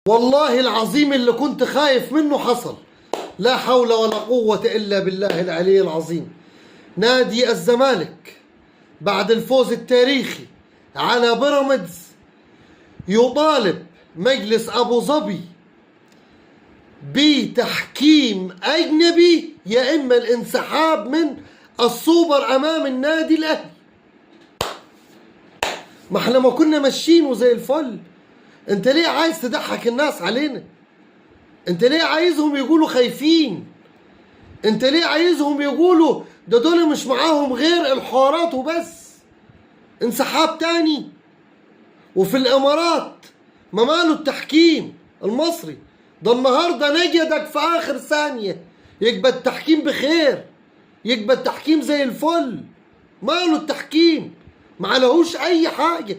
والله العظيم اللي كنت خايف منه حصل. لا حول ولا قوة إلا بالله العلي العظيم. نادي الزمالك بعد الفوز التاريخي على بيراميدز يطالب مجلس أبو ظبي بتحكيم أجنبي يا إما الانسحاب من السوبر أمام النادي الأهلي. ما احنا ما كنا ماشيين وزي الفل. انت ليه عايز تضحك الناس علينا؟ انت ليه عايزهم يقولوا خايفين؟ انت ليه عايزهم يقولوا ده دول مش معاهم غير الحوارات وبس؟ انسحاب تاني. وفي الامارات ما ماله التحكيم المصري؟ ده النهارده نجدك في اخر ثانيه. يبقى التحكيم بخير، يبقى التحكيم زي الفل. ماله التحكيم؟ ما عليهوش اي حاجه.